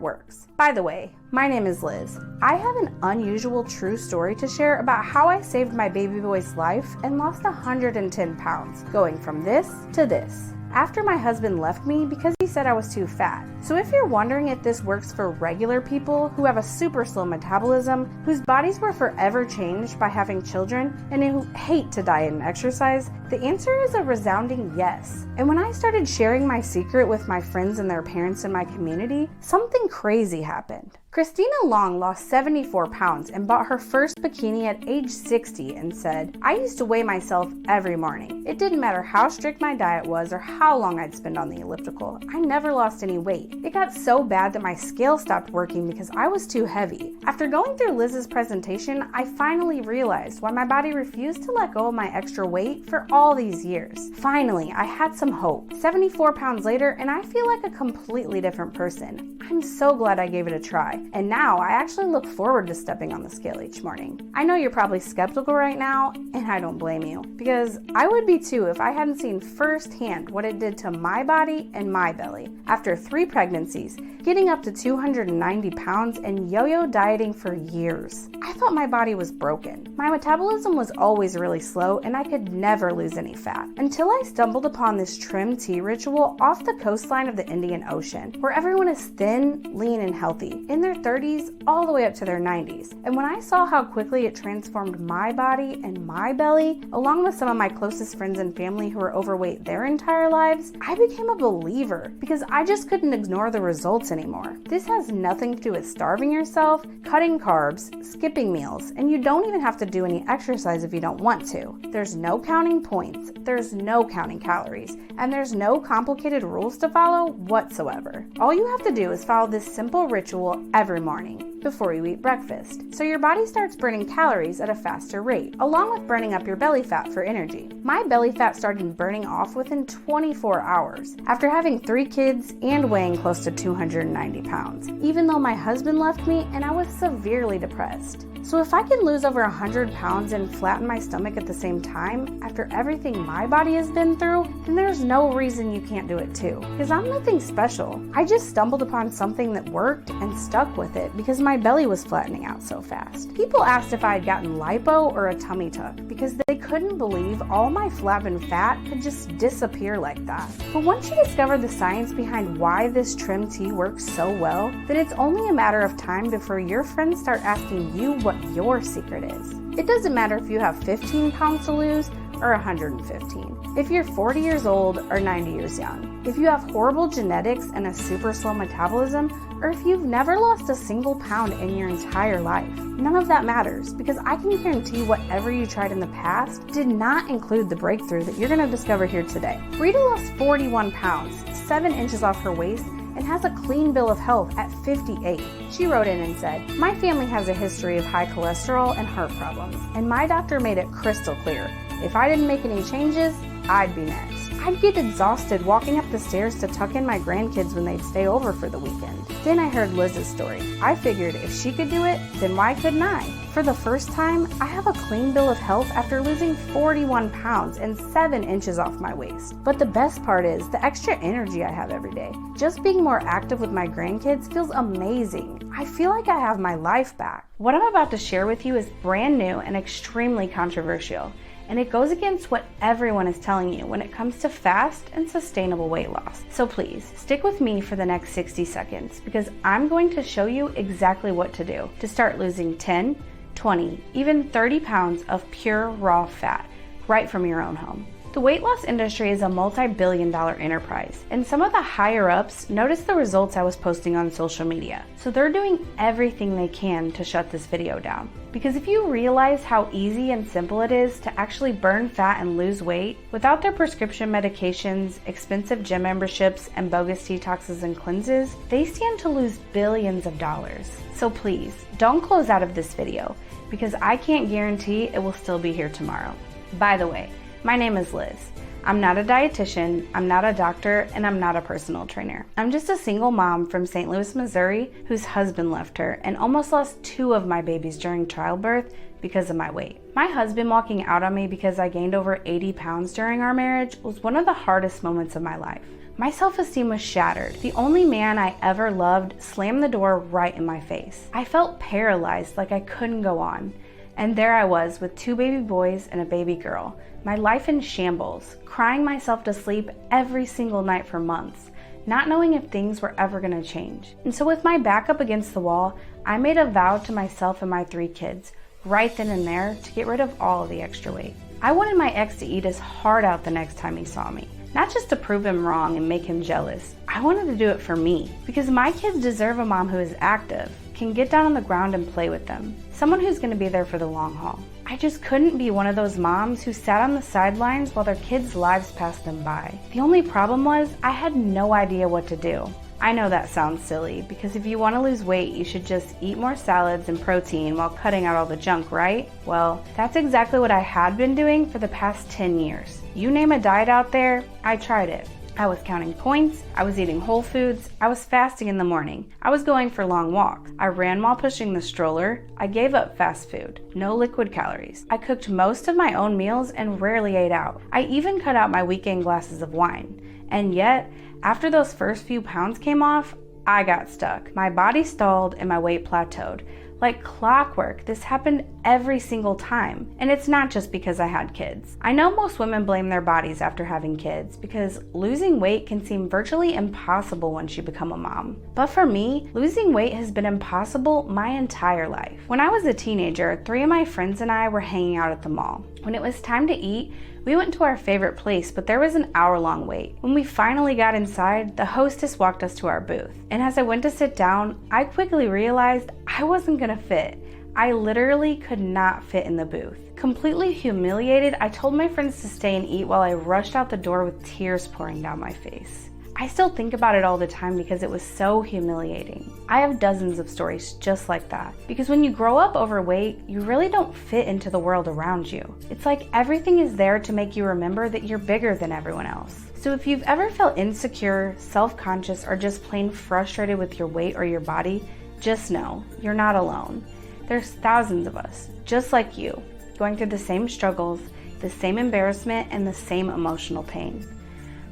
works. By the way, my name is Liz. I have an unusual true story to share about how I saved my baby boy's life and lost 110 pounds, going from this to this, after my husband left me because he said I was too fat. So if you're wondering if this works for regular people who have a super slow metabolism, whose bodies were forever changed by having children, and who hate to diet and exercise, the answer is a resounding yes. And when I started sharing my secret with my friends and their parents in my community, something crazy happened. Christina Long lost 74 pounds and bought her first bikini at age 60 and said, "I used to weigh myself every morning. It didn't matter how strict my diet was or how long I'd spend on the elliptical. I never lost any weight. It got so bad that my scale stopped working because I was too heavy. After going through Liz's presentation, I finally realized why my body refused to let go of my extra weight for all these years. Finally, I had some hope. 74 pounds later, and I feel like a completely different person. I'm so glad I gave it a try. And now I actually look forward to stepping on the scale each morning." I know you're probably skeptical right now, and I don't blame you, because I would be too if I hadn't seen firsthand what it did to my body and my belly. After 3 pregnancies, getting up to 290 pounds, and yo-yo dieting for years, I thought my body was broken. My metabolism was always really slow, and I could never lose any fat, until I stumbled upon this trim tea ritual off the coastline of the Indian Ocean, where everyone is thin, lean, and healthy, in their 30s all the way up to their 90s. And when I saw how quickly it transformed my body and my belly, along with some of my closest friends and family who were overweight their entire lives, I became a believer, because I just couldn't ignore the results anymore. This has nothing to do with starving yourself, cutting carbs, skipping meals, and you don't even have to do any exercise if you don't want to. There's no counting points, there's no counting calories, and there's no complicated rules to follow whatsoever. All you have to do is follow this simple ritual every morning before you eat breakfast, so your body starts burning calories at a faster rate, along with burning up your belly fat for energy. My belly fat started burning off within 24 hours, after having 3 kids and weighing close to 290 pounds, even though my husband left me and I was severely depressed. So if I can lose over 100 pounds and flatten my stomach at the same time, after everything my body has been through, then there's no reason you can't do it too. Because I'm nothing special. I just stumbled upon something that worked and stuck with it because my belly was flattening out so fast. People asked if I had gotten lipo or a tummy tuck because they couldn't believe all my flab and fat could just disappear like that. But once you discover the science behind why this trim tea works so well, then it's only a matter of time before your friends start asking you what your secret is. It doesn't matter if you have 15 pounds to lose or 115. If you're 40 years old or 90 years young. If you have horrible genetics and a super slow metabolism, or if you've never lost a single pound in your entire life. None of that matters, because I can guarantee whatever you tried in the past did not include the breakthrough that you're going to discover here today. Rita lost 41 pounds, 7 inches off her waist, and has a clean bill of health at 58. She wrote in and said, "My family has a history of high cholesterol and heart problems, and my doctor made it crystal clear. If I didn't make any changes, I'd be next. I'd get exhausted walking up the stairs to tuck in my grandkids when they'd stay over for the weekend. Then I heard Liz's story. I figured if she could do it, then why couldn't I? For the first time, I have a clean bill of health after losing 41 pounds and 7 inches off my waist. But the best part is the extra energy I have every day. Just being more active with my grandkids feels amazing. I feel like I have my life back." What I'm about to share with you is brand new and extremely controversial, and it goes against what everyone is telling you when it comes to fast and sustainable weight loss. So please, stick with me for the next 60 seconds, because I'm going to show you exactly what to do to start losing 10, 20, even 30 pounds of pure raw fat right from your own home. The weight loss industry is a multi-billion-dollar enterprise, and some of the higher-ups noticed the results I was posting on social media, so they're doing everything they can to shut this video down. Because if you realize how easy and simple it is to actually burn fat and lose weight without their prescription medications, expensive gym memberships, and bogus detoxes and cleanses, they stand to lose billions of dollars. So please, don't close out of this video, because I can't guarantee it will still be here tomorrow. By the way, my name is Liz. I'm not a dietitian, I'm not a doctor, and I'm not a personal trainer. I'm just a single mom from St. Louis, Missouri, whose husband left her and almost lost 2 of my babies during childbirth because of my weight. My husband walking out on me because I gained over 80 pounds during our marriage was one of the hardest moments of my life. My self-esteem was shattered. The only man I ever loved slammed the door right in my face. I felt paralyzed, like I couldn't go on. And there I was with 2 baby boys and a baby girl, my life in shambles, crying myself to sleep every single night for months, not knowing if things were ever going to change. And so with my back up against the wall, I made a vow to myself and my 3 kids, right then and there, to get rid of all of the extra weight. I wanted my ex to eat his heart out the next time he saw me. Not just to prove him wrong and make him jealous. I wanted to do it for me, because my kids deserve a mom who is active, can get down on the ground and play with them. Someone who's going to be there for the long haul. I just couldn't be one of those moms who sat on the sidelines while their kids' lives passed them by. The only problem was I had no idea what to do. I know that sounds silly, because if you want to lose weight, you should just eat more salads and protein while cutting out all the junk, right? Well, that's exactly what I had been doing for the past 10 years. You name a diet out there, I tried it. I was counting points, I was eating whole foods, I was fasting in the morning, I was going for long walks, I ran while pushing the stroller, I gave up fast food, no liquid calories. I cooked most of my own meals and rarely ate out. I even cut out my weekend glasses of wine. And yet, after those first few pounds came off, I got stuck. My body stalled and my weight plateaued. Like clockwork, this happened every single time. And it's not just because I had kids. I know most women blame their bodies after having kids because losing weight can seem virtually impossible once you become a mom. But for me, losing weight has been impossible my entire life. When I was a teenager, 3 of my friends and I were hanging out at the mall. When it was time to eat, we went to our favorite place, but there was an hour-long wait. When we finally got inside, the hostess walked us to our booth. And as I went to sit down, I quickly realized I wasn't gonna fit. I literally could not fit in the booth. Completely humiliated, I told my friends to stay and eat while I rushed out the door with tears pouring down my face. I still think about it all the time because it was so humiliating. I have dozens of stories just like that. Because when you grow up overweight, you really don't fit into the world around you. It's like everything is there to make you remember that you're bigger than everyone else. So if you've ever felt insecure, self-conscious, or just plain frustrated with your weight or your body, just know you're not alone. There's thousands of us, just like you, going through the same struggles, the same embarrassment, and the same emotional pain.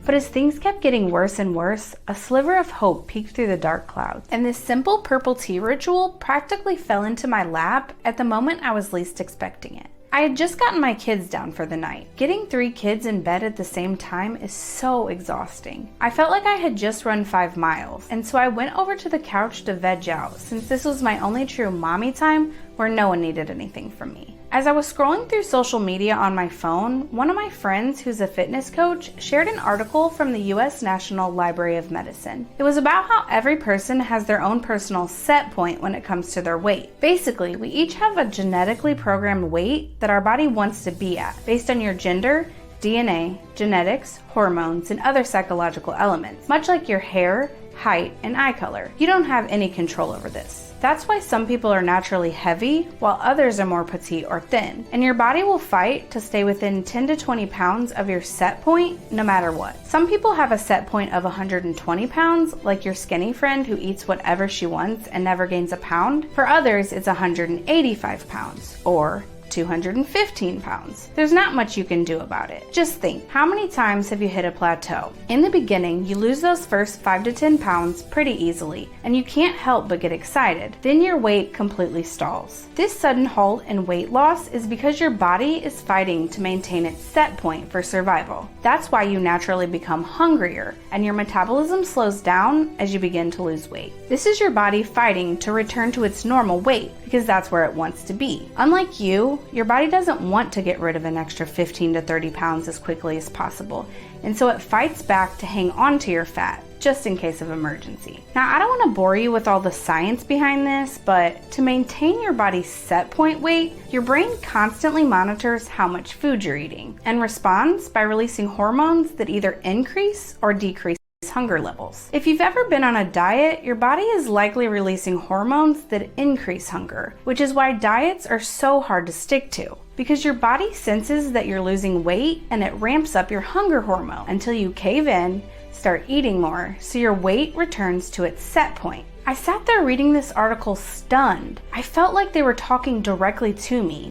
But as things kept getting worse and worse, a sliver of hope peeked through the dark clouds. And this simple purple tea ritual practically fell into my lap at the moment I was least expecting it. I had just gotten my kids down for the night. Getting 3 kids in bed at the same time is so exhausting. I felt like I had just run 5 miles, and so I went over to the couch to veg out, since this was my only true mommy time where no one needed anything from me. As I was scrolling through social media on my phone, one of my friends who's a fitness coach shared an article from the U.S. National Library of Medicine. It was about how every person has their own personal set point when it comes to their weight. Basically, we each have a genetically programmed weight that our body wants to be at, based on your gender, DNA, genetics, hormones, and other psychological elements, much like your hair, height, and eye color. You don't have any control over this. That's why some people are naturally heavy, while others are more petite or thin. And your body will fight to stay within 10 to 20 pounds of your set point, no matter what. Some people have a set point of 120 pounds, like your skinny friend who eats whatever she wants and never gains a pound. For others, it's 185 pounds, or 215 pounds. There's not much you can do about it. Just think, how many times have you hit a plateau? In the beginning, you lose those first 5 to 10 pounds pretty easily, and you can't help but get excited. Then your weight completely stalls. This sudden halt in weight loss is because your body is fighting to maintain its set point for survival. That's why you naturally become hungrier, and your metabolism slows down as you begin to lose weight. This is your body fighting to return to its normal weight, because that's where it wants to be. Unlike you, your body doesn't want to get rid of an extra 15 to 30 pounds as quickly as possible, and so it fights back to hang on to your fat, just in case of emergency. Now, I don't want to bore you with all the science behind this, but to maintain your body's set point weight, your brain constantly monitors how much food you're eating and responds by releasing hormones that either increase or decrease hunger levels. If you've ever been on a diet, your body is likely releasing hormones that increase hunger, which is why diets are so hard to stick to. Because your body senses that you're losing weight and it ramps up your hunger hormone until you cave in, start eating more, so your weight returns to its set point. I sat there reading this article stunned. I felt like they were talking directly to me.